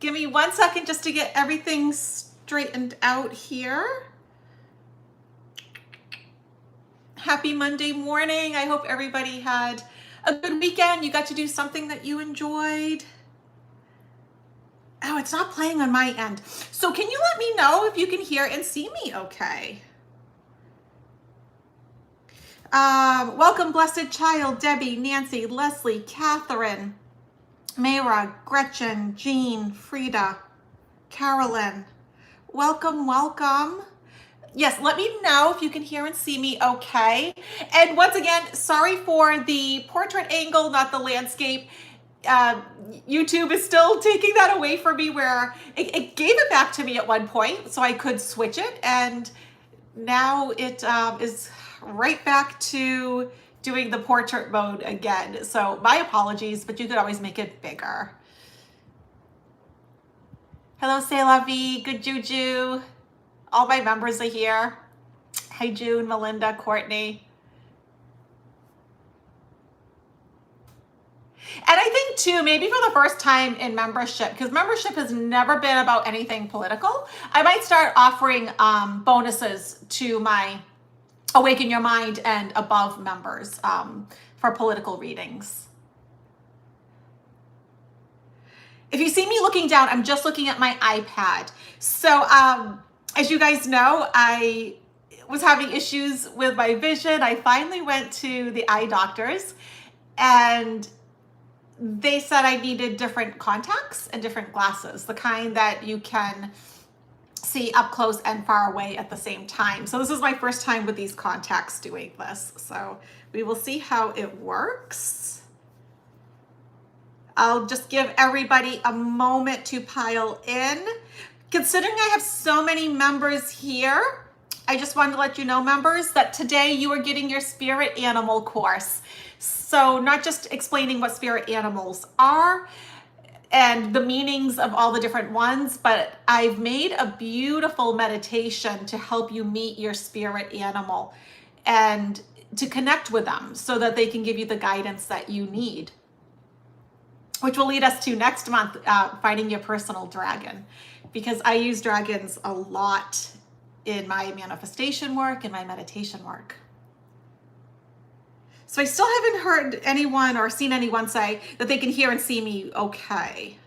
Give me 1 second just to get everything straightened out here. Happy Monday morning. I hope everybody had a good weekend. You got to do something that you enjoyed. Oh, it's not playing on my end. So can you let me know if you can hear and see me okay? Welcome, Blessed Child, Debbie, Nancy, Leslie, Catherine, Mayra, Gretchen, Jean, Frida, Carolyn. Welcome, welcome. Yes, let me know if you can hear and see me okay. And once again, sorry for the portrait angle, not the landscape. YouTube is still taking that away from me, where it gave it back to me at one point so I could switch it, and now it is right back to doing the portrait mode again. So my apologies, but you could always make it bigger. Hello, C'est La Vie, good juju. All my members are here. Hi, June, Melinda, Courtney. And I think too, maybe for the first time in membership, because membership has never been about anything political, I might start offering bonuses to my Awaken Your Mind and above members for political readings. If you see me looking down, I'm just looking at my iPad. So as you guys know, I was having issues with my vision. I finally went to the eye doctors, and they said I needed different contacts and different glasses, the kind that you can see up close and far away at the same time. So this is my first time with these contacts doing this. So we will see how it works. I'll just give everybody a moment to pile in. Considering I have so many members here, I just wanted to let you know, members, that today you are getting your spirit animal course. So not just explaining what spirit animals are and the meanings of all the different ones, but I've made a beautiful meditation to help you meet your spirit animal and to connect with them so that they can give you the guidance that you need, which will lead us to next month, finding your personal dragon, because I use dragons a lot in my manifestation work and my meditation work. So I still haven't heard anyone or seen anyone say that they can hear and see me okay.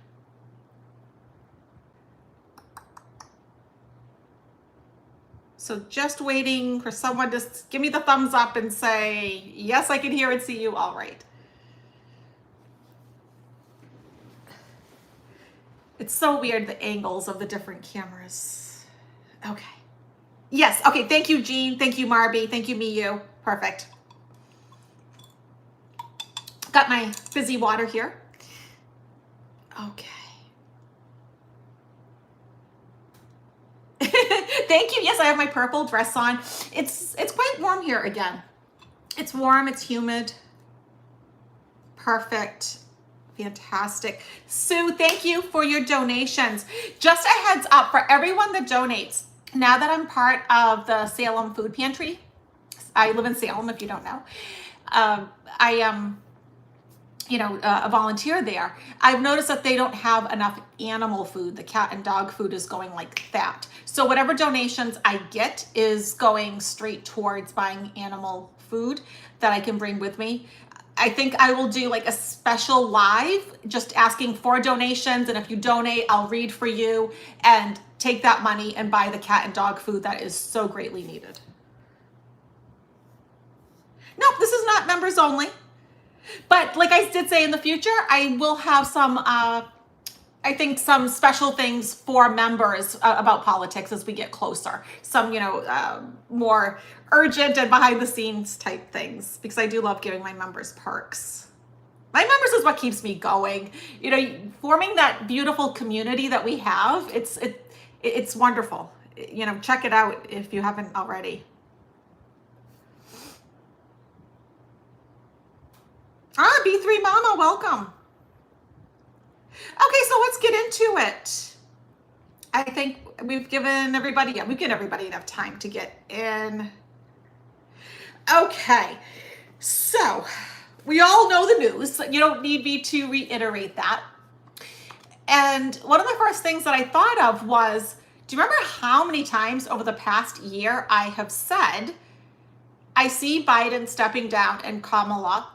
So just waiting for someone to give me the thumbs up and say, yes, I can hear and see you. All right. It's so weird, the angles of the different cameras. Okay. Yes. Okay. Thank you, Jean. Thank you, Marby. Thank you, Miyu. Perfect. Got my fizzy water here. Okay. Thank you. Yes, I have my purple dress on. It's quite warm here again. It's warm. It's humid. Perfect. Fantastic. Sue, thank you for your donations. Just a heads up for everyone that donates. Now that I'm part of the Salem Food Pantry, I live in Salem if you don't know. I am a volunteer there. I've noticed that they don't have enough animal food. The cat and dog food is going like that. So whatever donations I get is going straight towards buying animal food that I can bring with me. I think I will do like a special live just asking for donations. And if you donate, I'll read for you and take that money and buy the cat and dog food that is so greatly needed. Nope, this is not members only. But like I did say, in the future, I will have some, I think some special things for members about politics as we get closer. Some, more urgent and behind the scenes type things, because I do love giving my members perks. My members is what keeps me going. Forming that beautiful community that we have, it's wonderful. Check it out if you haven't already. B3 Mama, welcome. Okay, so let's get into it. I think we've given everybody enough time to get in. Okay, so we all know the news. You don't need me to reiterate that. And one of the first things that I thought of was, do you remember how many times over the past year I have said, I see Biden stepping down and Kamala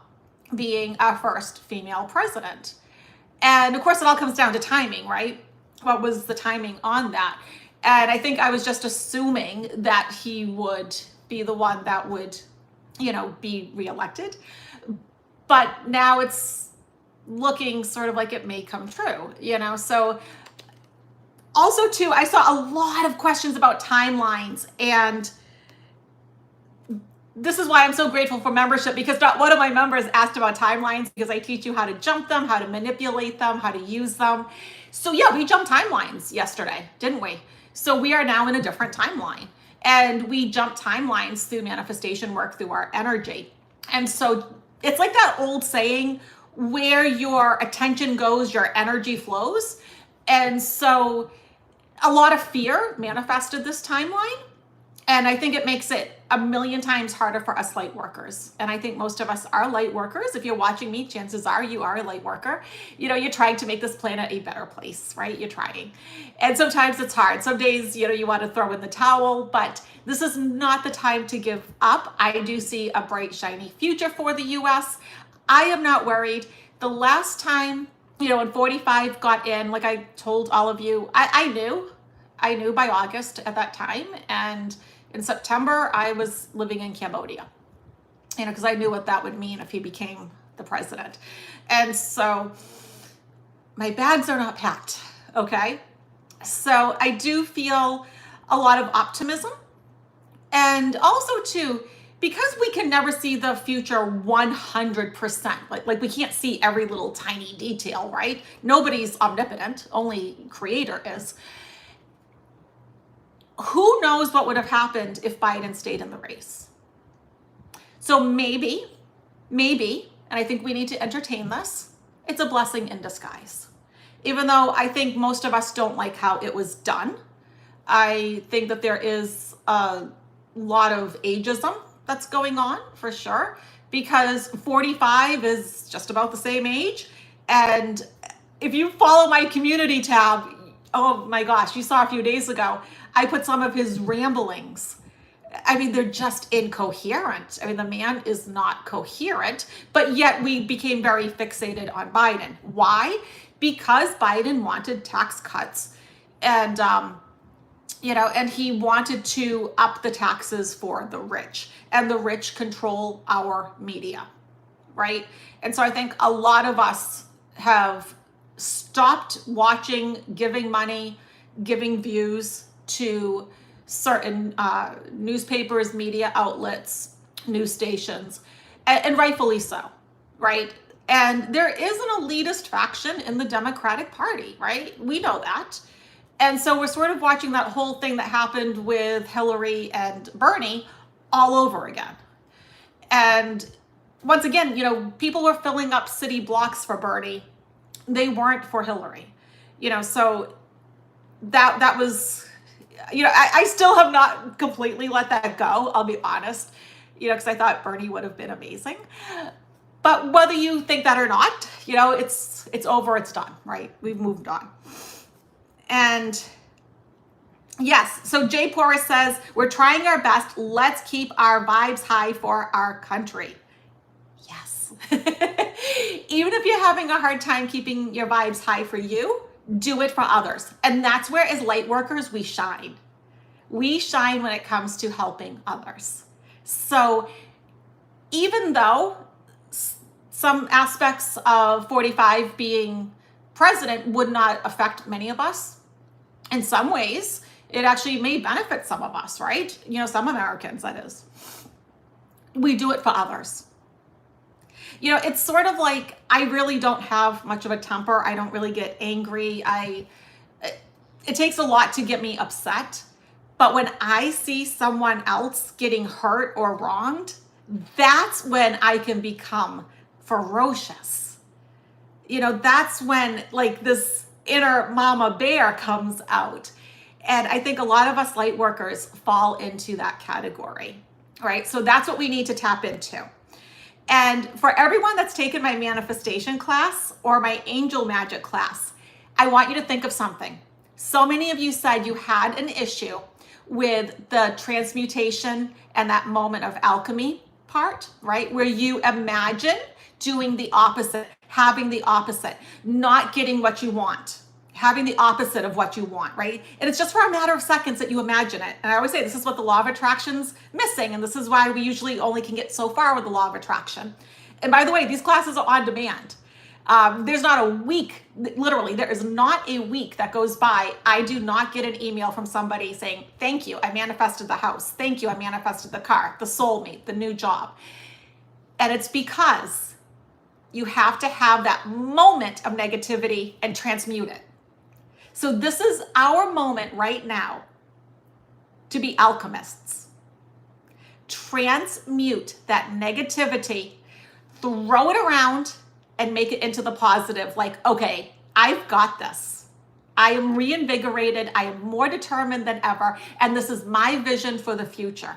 being our first female president? And of course, it all comes down to timing, right? What was the timing on that? And I think I was just assuming that he would be the one that would, be reelected. But now it's looking sort of like it may come true, So also too, I saw a lot of questions about timelines, and this is why I'm so grateful for membership, because not one of my members asked about timelines, because I teach you how to jump them, how to manipulate them, how to use them. So yeah, we jumped timelines yesterday, didn't we? So we are now in a different timeline, and we jump timelines through manifestation work, through our energy. And so it's like that old saying, where your attention goes, your energy flows. And so a lot of fear manifested this timeline. And I think it makes it a million times harder for us light workers. And I think most of us are light workers. If you're watching me, chances are you are a light worker. You're trying to make this planet a better place, right? You're trying. And sometimes it's hard. Some days, you want to throw in the towel, but this is not the time to give up. I do see a bright, shiny future for the US. I am not worried. The last time, when 45 got in, like I told all of you, I knew by August at that time. And in September, I was living in Cambodia, because I knew what that would mean if he became the president. And so my bags are not packed, okay? So I do feel a lot of optimism. And also too, because we can never see the future 100%, like we can't see every little tiny detail, right? Nobody's omnipotent, only Creator is. Who knows what would have happened if Biden stayed in the race? So maybe, and I think we need to entertain this, it's a blessing in disguise. Even though I think most of us don't like how it was done, I think that there is a lot of ageism that's going on for sure, because 45 is just about the same age. And if you follow my community tab, oh my gosh, you saw a few days ago, I put some of his ramblings. I mean, they're just incoherent. I mean, the man is not coherent, but yet we became very fixated on Biden. Why? Because Biden wanted tax cuts, and and he wanted to up the taxes for the rich, and the rich control our media, right? And so I think a lot of us have stopped watching, giving money, giving views to certain newspapers, media outlets, news stations, and rightfully so, right? And there is an elitist faction in the Democratic Party, right? We know that. And so we're sort of watching that whole thing that happened with Hillary and Bernie all over again. And once again, people were filling up city blocks for Bernie. They weren't for Hillary, so that was, I still have not completely let that go. I'll be honest, because I thought Bernie would have been amazing. But whether you think that or not, it's over, it's done, right? We've moved on. And yes, so Jay Porras says, we're trying our best. Let's keep our vibes high for our country. Yes. Even if you're having a hard time keeping your vibes high for you, do it for others. And that's where, as light workers, we shine. We shine when it comes to helping others. So even though some aspects of 45 being president would not affect many of us, in some ways, it actually may benefit some of us, right? Some Americans, that is. We do it for others. It's sort of like, I really don't have much of a temper. I don't really get angry. It takes a lot to get me upset. But when I see someone else getting hurt or wronged, that's when I can become ferocious. That's when this inner mama bear comes out. And I think a lot of us light workers fall into that category, right? So that's what we need to tap into. And for everyone that's taken my manifestation class or my angel magic class, I want you to think of something. So many of you said you had an issue with the transmutation and that moment of alchemy part, right? Where you imagine doing the opposite, having the opposite, not getting what you want, having the opposite of what you want, right? And it's just for a matter of seconds that you imagine it. And I always say this is what the law of attraction's missing. And this is why we usually only can get so far with the law of attraction. And by the way, these classes are on demand. There's not a week, literally, there is not a week that goes by I do not get an email from somebody saying, thank you, I manifested the house. Thank you, I manifested the car, the soulmate, the new job. And it's because you have to have that moment of negativity and transmute it. So this is our moment right now to be alchemists. Transmute that negativity, throw it around, and make it into the positive. Like, okay, I've got this. I am reinvigorated. I am more determined than ever. And this is my vision for the future.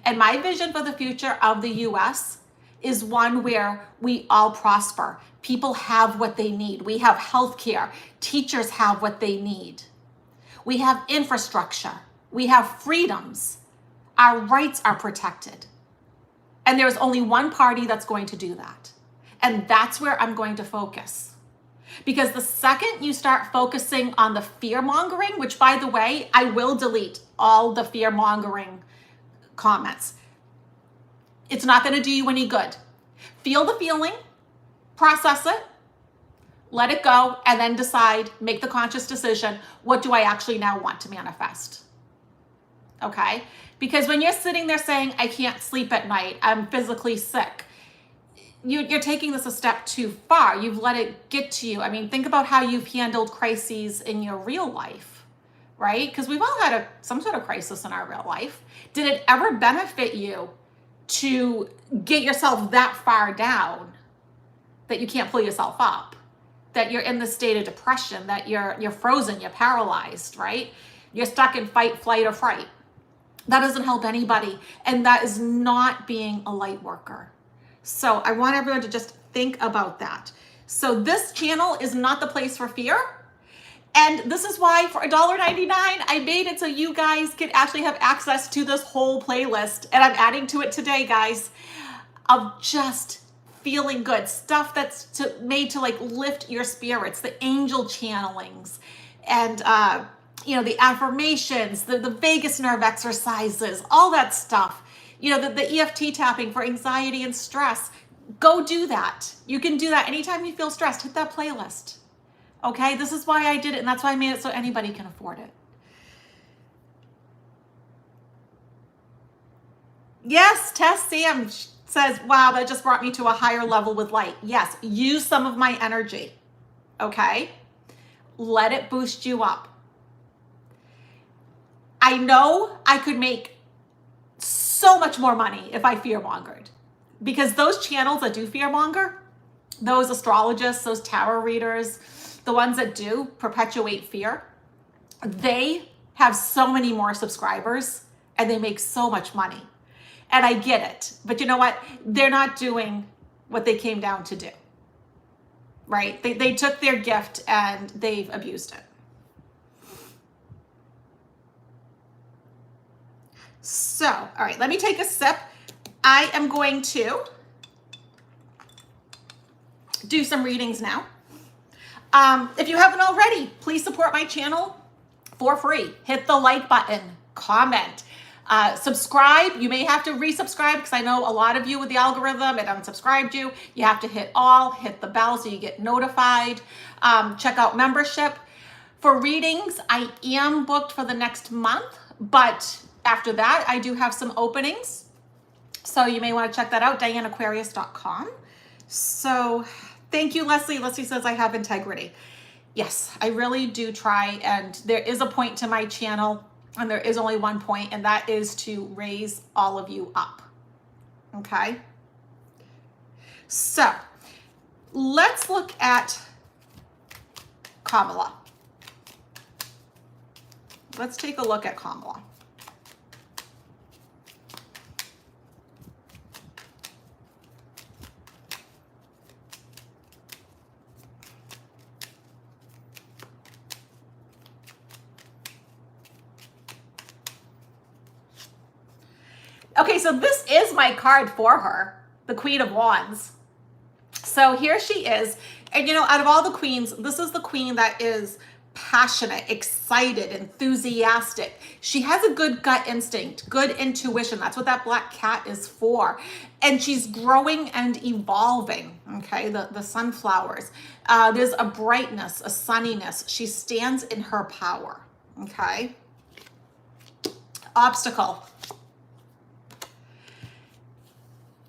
And my vision for the future of the US is one where we all prosper. People have what they need. We have healthcare. Teachers have what they need. We have infrastructure. We have freedoms. Our rights are protected. And there's only one party that's going to do that. And that's where I'm going to focus. Because the second you start focusing on the fear mongering, which by the way, I will delete all the fear mongering comments. It's not going to do you any good. Feel the feeling, process it, let it go, and then decide, make the conscious decision, what do I actually now want to manifest? Okay? Because when you're sitting there saying, I can't sleep at night, I'm physically sick, you're taking this a step too far. You've let it get to you. I mean, think about how you've handled crises in your real life, right? Because we've all had some sort of crisis in our real life. Did it ever benefit you to get yourself that far down that you can't pull yourself up, that you're in the state of depression, that you're frozen, you're paralyzed, right? You're stuck in fight, flight, or fright. That doesn't help anybody. And that is not being a light worker. So I want everyone to just think about that. So this channel is not the place for fear. And this is why for $1.99, I made it so you guys can actually have access to this whole playlist. And I'm adding to it today, guys, of just feeling good. Stuff that's made to like lift your spirits, the angel channelings, and the affirmations, the vagus nerve exercises, all that stuff. The EFT tapping for anxiety and stress. Go do that. You can do that anytime you feel stressed. Hit that playlist. Okay? This is why I did it, and that's why I made it so anybody can afford it. Yes, Tess Sam says, wow, that just brought me to a higher level with light. Yes, use some of my energy. Okay? Let it boost you up. I know I could make so much more money if I fear-mongered, because those channels that do fear-monger, those astrologists, those tarot readers, the ones that do perpetuate fear, they have so many more subscribers and they make so much money. And I get it, but you know what? They're not doing what they came down to do, right? They took their gift and they've abused it. So, all right, let me take a sip. I am going to do some readings now. If you haven't already, please support my channel for free. Hit the like button, comment, subscribe. You may have to resubscribe because I know a lot of you with the algorithm, it unsubscribed you. You have to hit all, hit the bell so you get notified. Check out membership. For readings, I am booked for the next month, but after that, I do have some openings. So you may want to check that out, DianeAquarius.com. So thank you, Leslie. Leslie says I have integrity. Yes, I really do try. And there is a point to my channel, and there is only one point, and that is to raise all of you up. Okay? So let's look at Kamala. Let's take a look at Kamala. Okay, so this is my card for her, the Queen of Wands. So here she is. And out of all the queens, this is the queen that is passionate, excited, enthusiastic. She has a good gut instinct, good intuition. That's what that black cat is for. And she's growing and evolving, okay? The sunflowers. There's a brightness, a sunniness. She stands in her power, okay? Obstacle.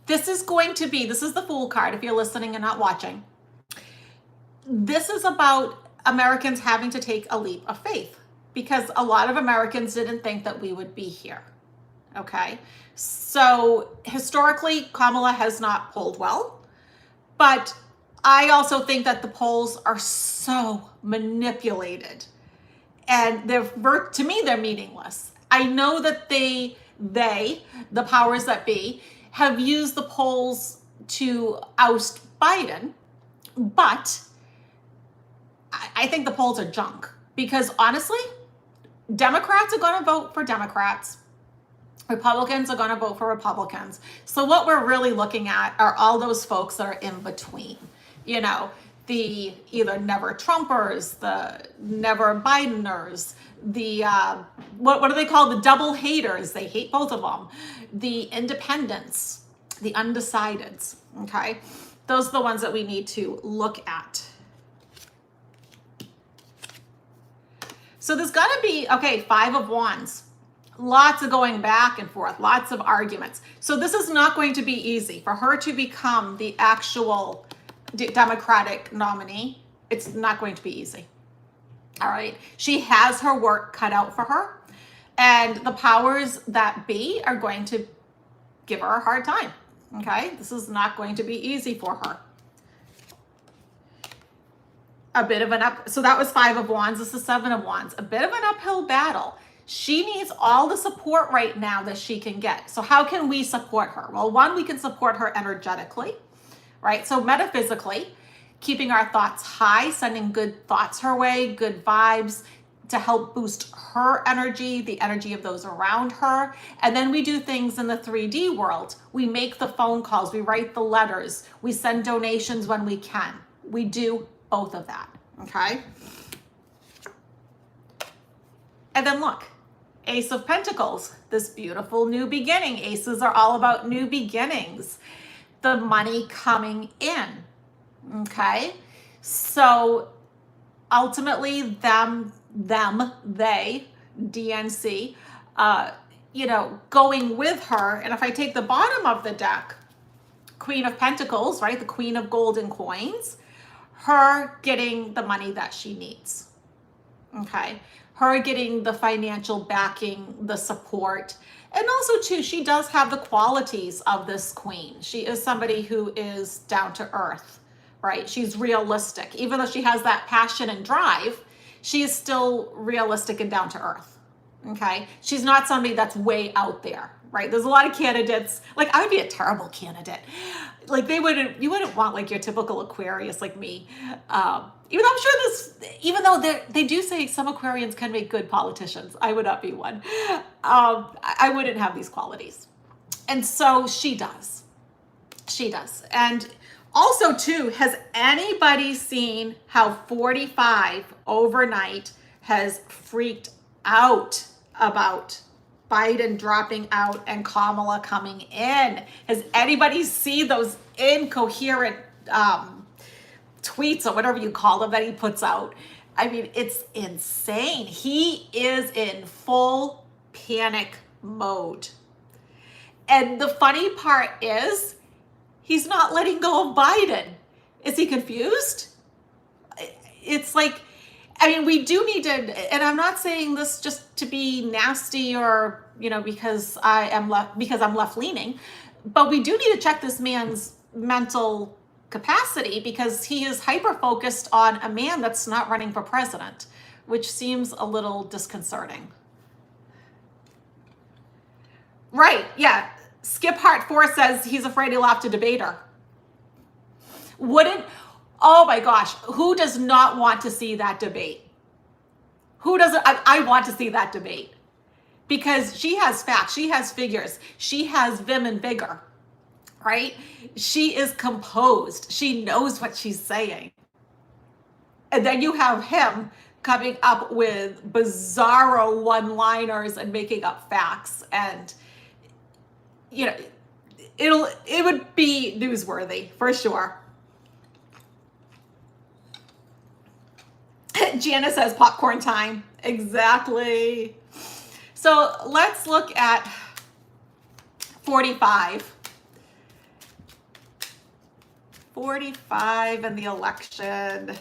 This is the Fool card if you're listening and not watching. This is about Americans having to take a leap of faith because a lot of Americans didn't think that we would be here. Okay. So historically, Kamala has not polled well, but I also think that the polls are so manipulated and to me, they're meaningless. I know that the powers that be, have used the polls to oust Biden, but I think the polls are junk because honestly, Democrats are going to vote for Democrats. Republicans are going to vote for Republicans. So what we're really looking at are all those folks that are in between, the either never Trumpers, the never Bideners, the, what do they call the double haters? They hate both of them. The independents, the undecideds, okay? Those are the ones that we need to look at. So there's got to be, okay, 5 of Wands. Lots of going back and forth, lots of arguments. So this is not going to be easy for her to become the actual Democratic nominee. It's not going to be easy. All right. She has her work cut out for her. And the powers that be are going to give her a hard time. Okay. This is not going to be easy for her. A bit of so that was 5 of Wands. This is 7 of Wands. A bit of an uphill battle. She needs all the support right now that she can get. So how can we support her? Well, one, we can support her energetically, right? So metaphysically, keeping our thoughts high, sending good thoughts her way, good vibes to help boost her energy, the energy of those around her. And then we do things in the 3D world. We make the phone calls, we write the letters, we send donations when we can. We do both of that, okay? And then look, Ace of Pentacles, this beautiful new beginning. Aces are all about new beginnings. The money coming in, okay? So ultimately they, DNC, going with her. And if I take the bottom of the deck, Queen of Pentacles, right? The Queen of Golden Coins, her getting the money that she needs, okay? Her getting the financial backing, the support. And also too, she does have the qualities of this queen. She is somebody who is down to earth, right? She's realistic. Even though she has that passion and drive, she is still realistic and down to earth, okay? She's not somebody that's way out there, right? There's a lot of candidates, like I would be a terrible candidate. Like you wouldn't want like your typical Aquarius like me. Even though I'm sure they do say some Aquarians can make good politicians. I would not be one. I wouldn't have these qualities. And so she does. She does. And also too, has anybody seen how 45 overnight has freaked out about Biden dropping out and Kamala coming in? Has anybody seen those incoherent tweets or whatever you call them that he puts out? I mean, it's insane. He is in full panic mode. And the funny part is he's not letting go of Biden. Is he confused? It's like, I mean, we do need to, and I'm not saying this just to be nasty or, because I'm left leaning, but we do need to check this man's mental capacity because he is hyper focused on a man that's not running for president, which seems a little disconcerting. Right, yeah. Skip Heart 4 says he's afraid he'll have to debate her. Oh my gosh, who does not want to see that debate? Who doesn't? I want to see that debate. because she has facts, she has figures, she has vim and vigor, right? She is composed. She knows what she's saying. And then you have him coming up with bizarro one-liners and making up facts, and you know, it would be newsworthy for sure. Jana says popcorn time. Exactly. So let's look at 45. 45 and the election.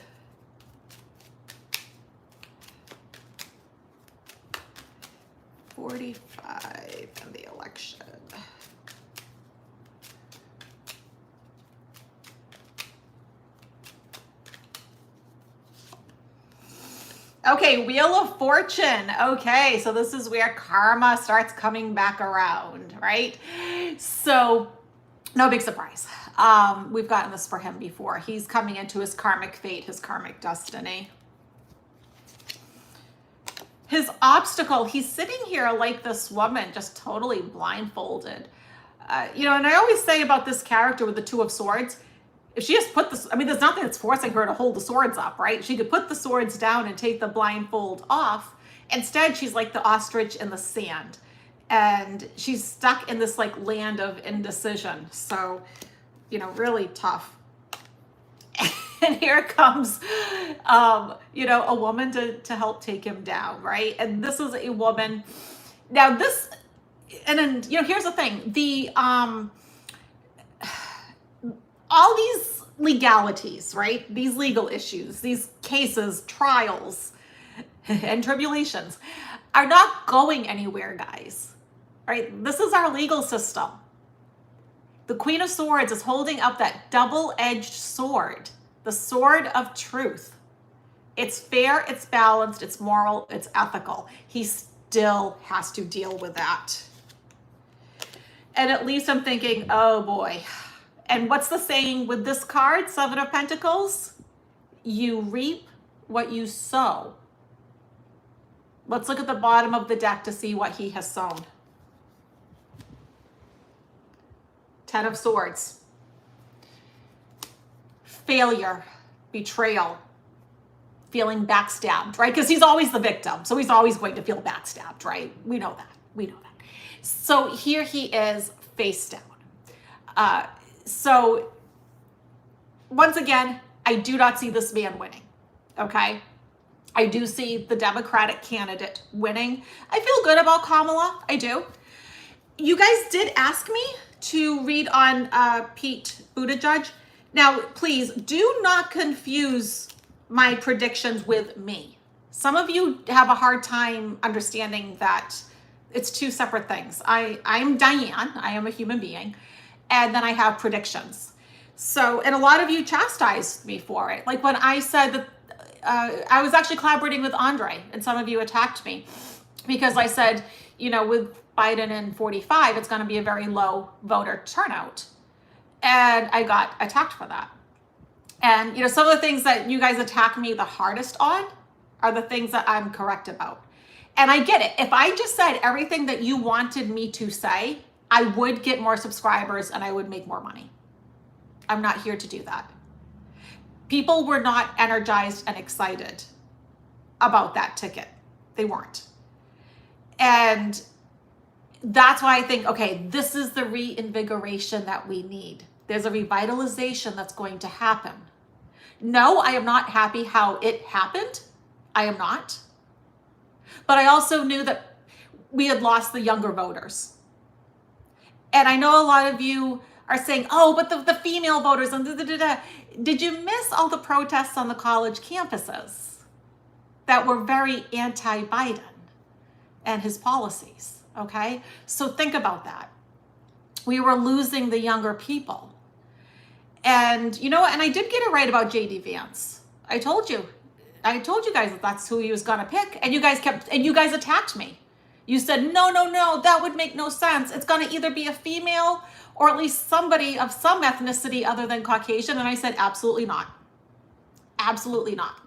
And the election. Okay, Wheel of Fortune. Okay, so this is where karma starts coming back around, right? So, no big surprise. We've gotten this for him before. He's coming into his karmic fate, his karmic destiny. His obstacle, he's sitting here like this woman, just totally blindfolded. You know, and I always say about this character with the Two of Swords, if she just put this, I mean, there's nothing that's forcing her to hold the swords up, right? She could put the swords down and take the blindfold off. Instead, she's like the ostrich in the sand. And she's stuck in this like land of indecision. So, you know, really tough. And here comes, you know, a woman to help take him down, right? And this is a woman. Now this, and then, you know, here's the thing. All these legalities, right? These legal issues, these cases, trials, and tribulations are not going anywhere, guys, right? This is our legal system. The Queen of Swords is holding up that double-edged sword, the sword of truth. It's fair, it's balanced, it's moral, it's ethical. He still has to deal with that. And at least I'm thinking, oh boy. And what's the saying with this card, Seven of Pentacles? You reap what you sow. Let's look at the bottom of the deck to see what he has sown. Ten of Swords. Failure, betrayal, feeling backstabbed, right? Because he's always the victim. So he's always going to feel backstabbed, right? We know that. We know that. So here he is face down. So once again, I do not see this man winning, okay? I do see the Democratic candidate winning. I feel good about Kamala, I do. You guys did ask me to read on Pete Buttigieg. Now, please do not confuse my predictions with me. Some of you have a hard time understanding that it's two separate things. I am Diane, I am a human being. And then I have predictions. So, and a lot of you chastised me for it. Like when I said that I was actually collaborating with Andre, and some of you attacked me because I said, you know, with Biden in 45, it's going to be a very low voter turnout. And I got attacked for that. And, you know, some of the things that you guys attack me the hardest on are the things that I'm correct about. And I get it. If I just said everything that you wanted me to say, I would get more subscribers and I would make more money. I'm not here to do that. People were not energized and excited about that ticket. They weren't. And that's why I think, okay, this is the reinvigoration that we need. There's a revitalization that's going to happen. No, I am not happy how it happened. I am not. But I also knew that we had lost the younger voters. And I know a lot of you are saying, oh, but the female voters, and did you miss all the protests on the college campuses that were very anti-Biden and his policies, okay? So think about that. We were losing the younger people. And you know what? And I did get it right about J.D. Vance. I told you guys that that's who he was going to pick. And you guys attacked me. You said, no, that would make no sense. It's going to either be a female or at least somebody of some ethnicity other than Caucasian. And I said, absolutely not. Absolutely not.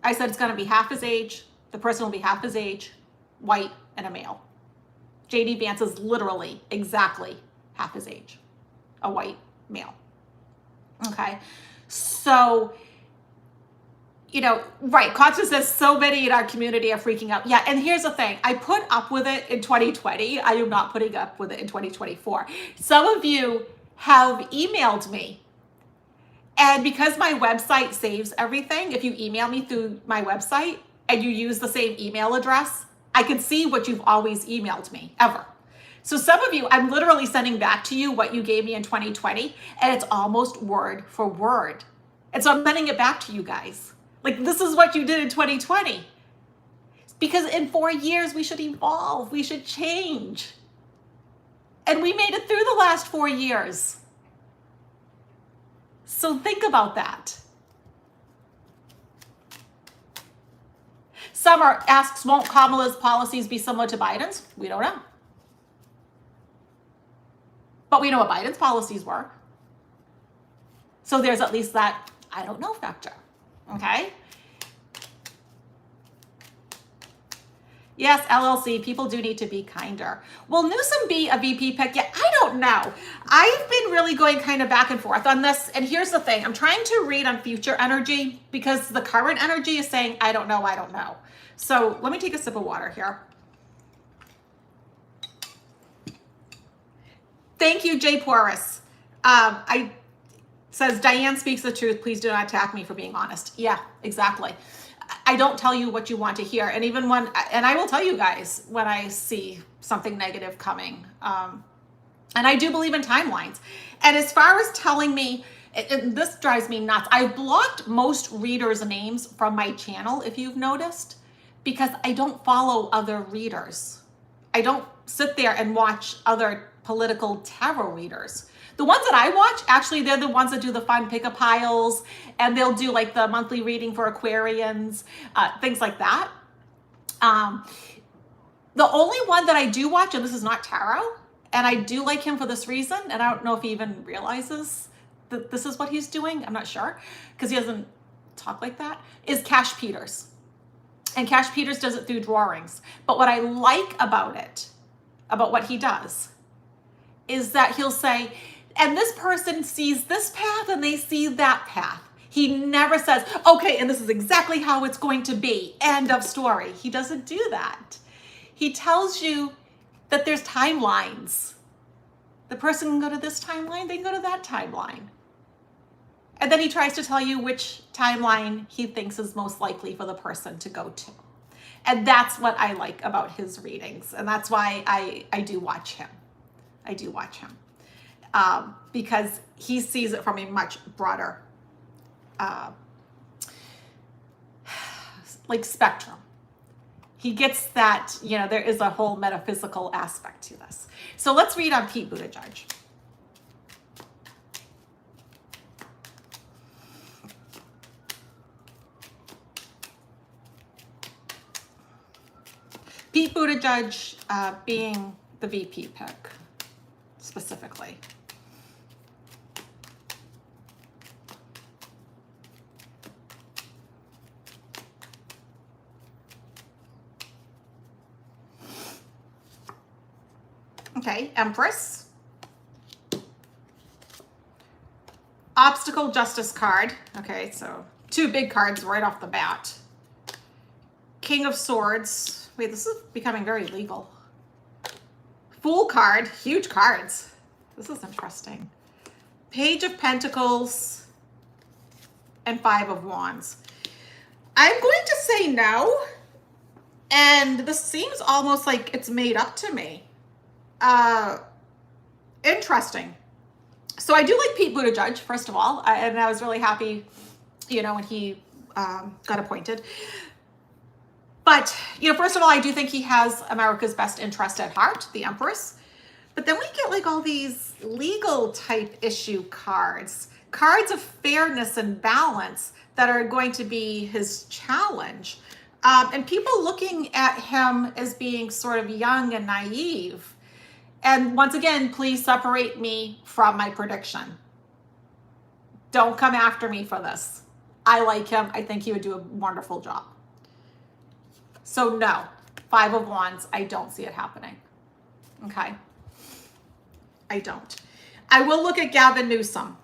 I said, it's going to be half his age. The person will be half his age, white, and a male. JD Vance is literally exactly half his age, a white male. Okay, so, you know, right, Constance says so many in our community are freaking out. Yeah, and here's the thing. I put up with it in 2020. I am not putting up with it in 2024. Some of you have emailed me. And because my website saves everything, if you email me through my website and you use the same email address, I can see what you've always emailed me, ever. So some of you, I'm literally sending back to you what you gave me in 2020, and it's almost word for word. And so I'm sending it back to you guys. Like, this is what you did in 2020. Because in 4 years, we should evolve. We should change. And we made it through the last 4 years. So think about that. Summer asks, won't Kamala's policies be similar to Biden's? We don't know. But we know what Biden's policies were. So there's at least that I don't know factor. Okay? Yes, LLC, people do need to be kinder. Will Newsom be a VP pick? Yeah, I don't know. I've been really going kind of back and forth on this. And here's the thing. I'm trying to read on future energy because the current energy is saying, I don't know, I don't know. So let me take a sip of water here. Thank you, Jay Porras. Says, Diane speaks the truth. Please do not attack me for being honest. Yeah, exactly. I don't tell you what you want to hear. And even when, and I will tell you guys when I see something negative coming. And I do believe in timelines. And as far as telling me, and this drives me nuts. I've blocked most readers' names from my channel, if you've noticed, because I don't follow other readers. I don't sit there and watch other political tarot readers. The ones that I watch, actually, they're the ones that do the fun pick-a piles, and they'll do like the monthly reading for Aquarians, things like that. The only one that I do watch, and this is not tarot, and I do like him for this reason, and I don't know if he even realizes that this is what he's doing. I'm not sure, because he doesn't talk like that, is Cash Peters. And Cash Peters does it through drawings. But what I like about it, about what he does, is that he'll say, and this person sees this path and they see that path. He never says, okay, and this is exactly how it's going to be. End of story. He doesn't do that. He tells you that there's timelines. The person can go to this timeline, they can go to that timeline. And then he tries to tell you which timeline he thinks is most likely for the person to go to. And that's what I like about his readings. And that's why I do watch him. I do watch him. Because he sees it from a much broader like spectrum. He gets that, you know, there is a whole metaphysical aspect to this. So let's read on Pete Buttigieg. Pete Buttigieg being the VP pick, specifically. Okay, Empress. Obstacle Justice card. Okay, so 2 big cards right off the bat. King of Swords. Wait, this is becoming very legal. Fool card. Huge cards. This is interesting. Page of Pentacles and 5 of Wands. I'm going to say no. And this seems almost like it's made up to me. Interesting. So I do like Pete Buttigieg, first of all, and I was really happy, you know, when he got appointed. But, you know, first of all, I do think he has America's best interest at heart, the Empress. But then we get like all these legal type issue cards, cards of fairness and balance that are going to be his challenge. And people looking at him as being sort of young and naive. And once again, please separate me from my prediction. Don't come after me for this. I like him. I think he would do a wonderful job. So no, Five of Wands, I don't see it happening. Okay. I don't. I will look at Gavin Newsom.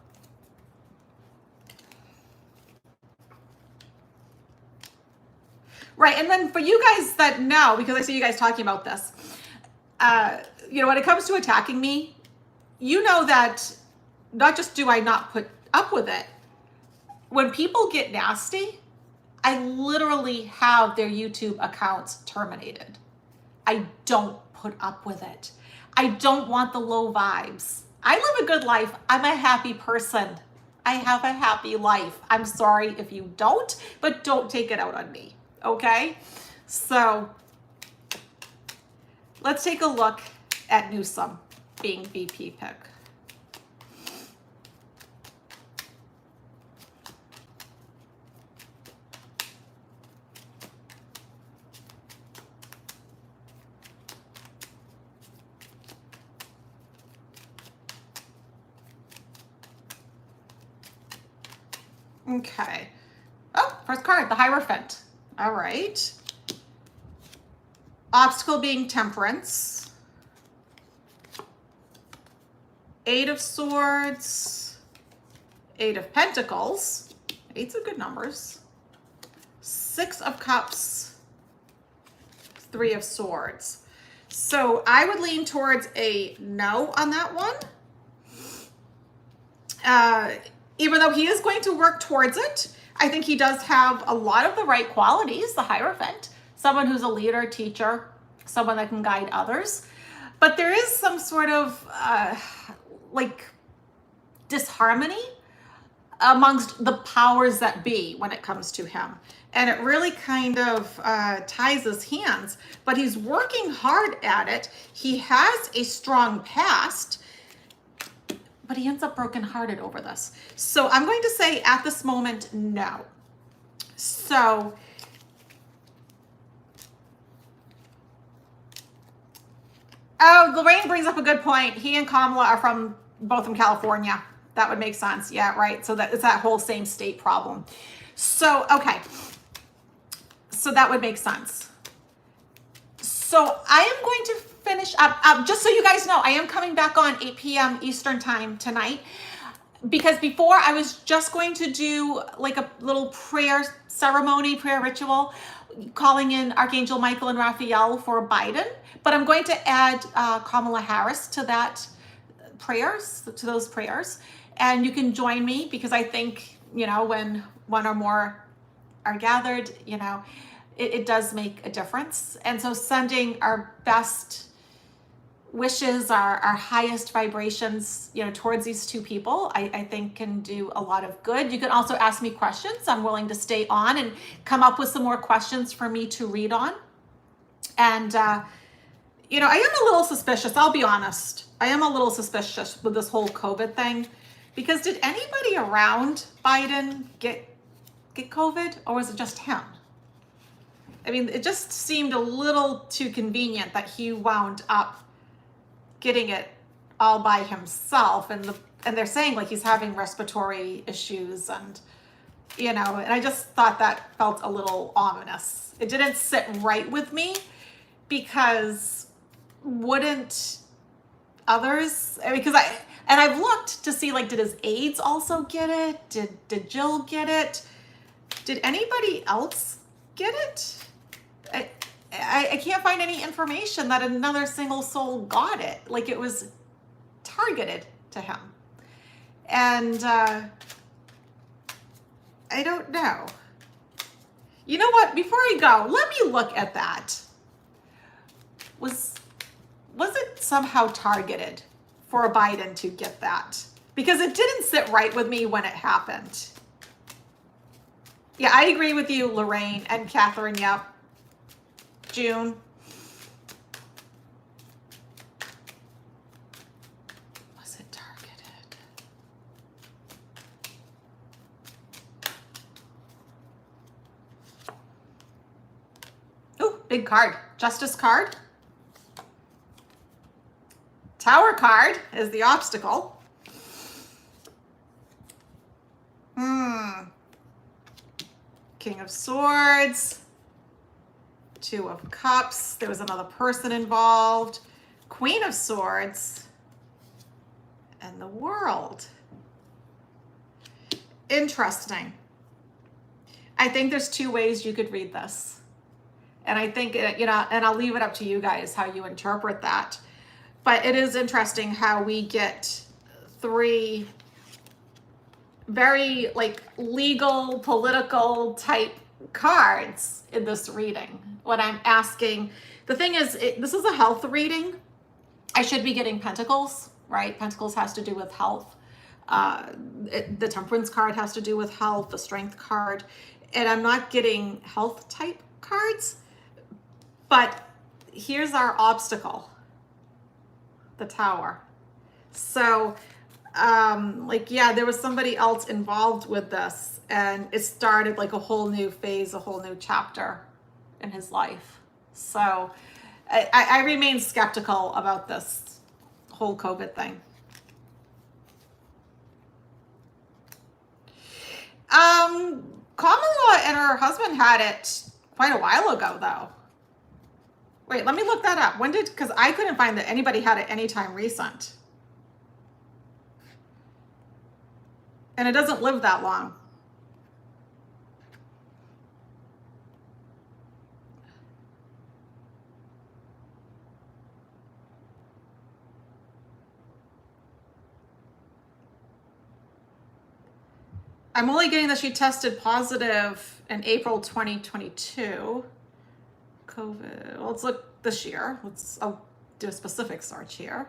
Right, and then for you guys that know, because I see you guys talking about this, you know, when it comes to attacking me, you know that not just do I not put up with it, when people get nasty, I literally have their YouTube accounts terminated. I don't put up with it. I don't want the low vibes. I live a good life. I'm a happy person. I have a happy life. I'm sorry if you don't, but don't take it out on me. Okay? So let's take a look at Newsom being VP pick. Okay. Oh, first card, the Hierophant. All right. Obstacle being Temperance. Eight of Swords. Eight of Pentacles. Eight's are good numbers. Six of Cups. Three of Swords. So I would lean towards a no on that one. Even though he is going to work towards it, I think he does have a lot of the right qualities, the Hierophant. Someone who's a leader, teacher, someone that can guide others. But there is some sort of like disharmony amongst the powers that be when it comes to him. And it really kind of ties his hands, but he's working hard at it. He has a strong past, but he ends up brokenhearted over this. So I'm going to say at this moment, no. So oh, Lorraine brings up a good point. He and Kamala are both from California. That would make sense. Yeah, right. So that it's that whole same state problem. So, okay. So that would make sense. So I am going to finish up, just so you guys know, I am coming back on 8 p.m. Eastern time tonight, because before I was just going to do like a little prayer ceremony, prayer ritual, calling in Archangel Michael and Raphael for Biden, but I'm going to add Kamala Harris to that to those prayers, and you can join me, because I think, you know, when one or more are gathered, you know, it does make a difference. And so sending our best wishes, our highest vibrations, you know, towards these two people, I think can do a lot of good. You can also ask me questions. I'm willing to stay on and come up with some more questions for me to read on. And, you know, I am a little suspicious. I'll be honest. I am a little suspicious with this whole COVID thing, because did anybody around Biden get COVID, or was it just him? I mean, it just seemed a little too convenient that he wound up getting it all by himself, and they're saying like he's having respiratory issues, and you know, and I just thought that felt a little ominous. It didn't sit right with me, because wouldn't others? Because I've looked to see, like, did his aides also get it? Did Jill get it? Did anybody else get it? I can't find any information that another single soul got it. Like, it was targeted to him. And I don't know. You know what? Before I go, let me look at that. Was it somehow targeted for Biden to get that? Because it didn't sit right with me when it happened. Yeah, I agree with you, Lorraine and Catherine. Yep. June. Was it targeted? Ooh, big card. Justice card. Tower card is the obstacle. King of Swords. Two of Cups. There was another person involved. Queen of Swords. And the World. Interesting. I think there's two ways you could read this. And I think, and I'll leave it up to you guys how you interpret that. But it is interesting how we get three very like legal, political type cards in this reading. What I'm asking, the thing is, this is a health reading. I should be getting Pentacles, right? Pentacles has to do with health. The Temperance card has to do with health, the Strength card. And I'm not getting health type cards. But here's our obstacle, the Tower. So, there was somebody else involved with this, and it started like a whole new phase, a whole new chapter in his life. So I remain skeptical about this whole COVID thing. Kamala and her husband had it quite a while ago, though. Wait, let me look that up. When did, because I couldn't find that anybody had it anytime recent. And it doesn't live that long. I'm only getting that she tested positive in April 2022. COVID. Well, let's look this year. I'll do a specific search here.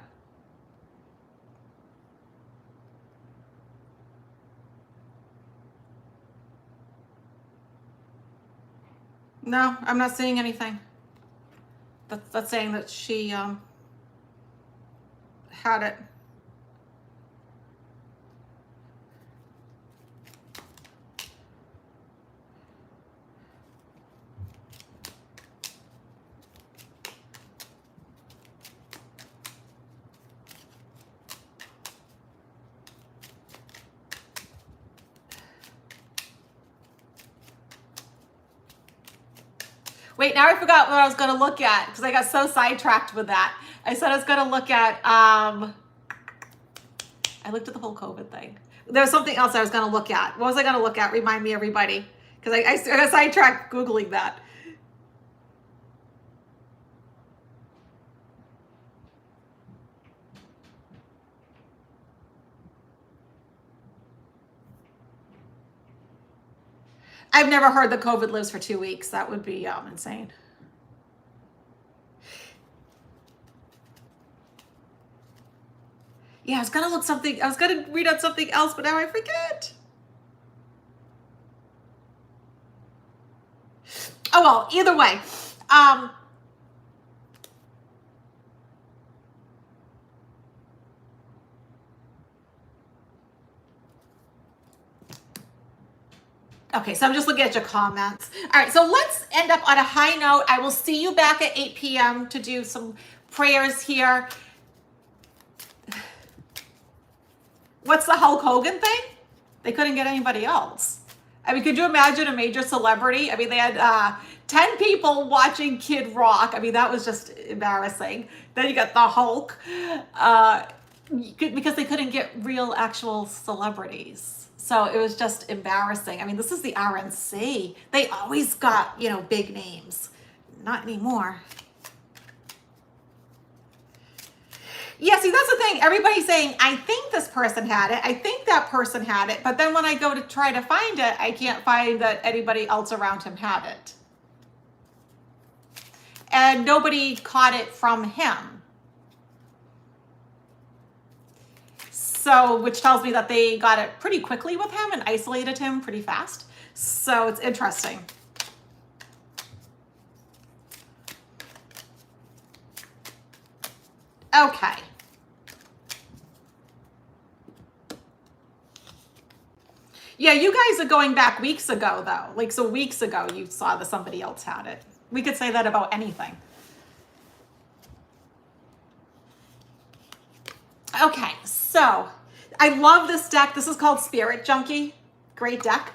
No, I'm not seeing anything. That's saying that she had it. Wait, now I forgot what I was going to look at because I got so sidetracked with that. I said I was going to look at, I looked at the whole COVID thing. There was something else I was going to look at. What was I going to look at? Remind me, everybody. Because I got sidetracked Googling that. I've never heard that COVID lives for 2 weeks. That would be insane. Yeah, I was gonna look something. I was gonna read out something else, but now I forget. Oh well. Either way, okay, so I'm just looking at your comments. All right, so let's end up on a high note. I will see you back at 8 p.m. to do some prayers here. What's the Hulk Hogan thing? They couldn't get anybody else. I mean, could you imagine a major celebrity? I mean, they had 10 people watching Kid Rock. I mean, that was just embarrassing. Then you got the Hulk, because they couldn't get real, actual celebrities. So it was just embarrassing. I mean, this is the RNC. They always got, big names. Not anymore. Yeah, see, that's the thing. Everybody's saying, I think this person had it. I think that person had it. But then when I go to try to find it, I can't find that anybody else around him had it. And nobody caught it from him. So, which tells me that they got it pretty quickly with him and isolated him pretty fast. So it's interesting. Okay. Yeah, you guys are going back weeks ago, though. So weeks ago, you saw that somebody else had it. We could say that about anything. Okay, so I love this deck. This is called Spirit Junkie. Great deck.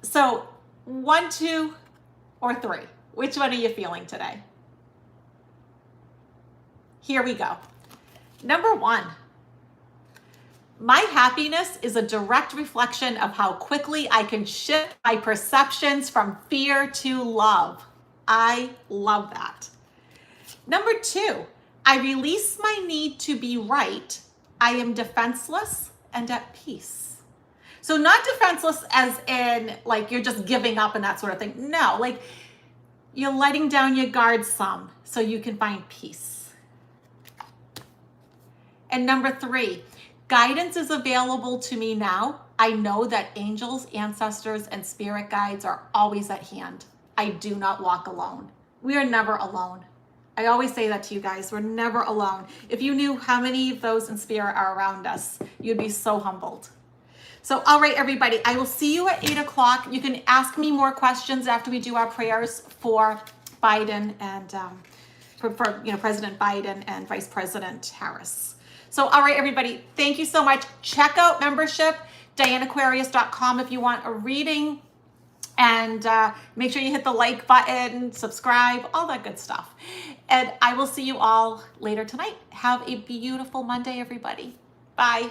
So 1, 2, or 3. Which one are you feeling today? Here we go. Number 1. My happiness is a direct reflection of how quickly I can shift my perceptions from fear to love. I love that. Number 2, I release my need to be right. I am defenseless and at peace. So not defenseless as in like you're just giving up and that sort of thing. No, like you're letting down your guard some so you can find peace. And number 3, guidance is available to me now. I know that angels, ancestors, and spirit guides are always at hand. I do not walk alone. We are never alone. I always say that to you guys. We're never alone. If you knew how many of those in spirit are around us, you'd be so humbled. So, all right, everybody, I will see you at 8 o'clock. You can ask me more questions after we do our prayers for Biden and for President Biden and Vice President Harris. So, all right, everybody, thank you so much. Check out membership, DianeAquarius.com if you want a reading. And make sure you hit the like button, subscribe, all that good stuff. And I will see you all later tonight. Have a beautiful Monday, everybody. Bye.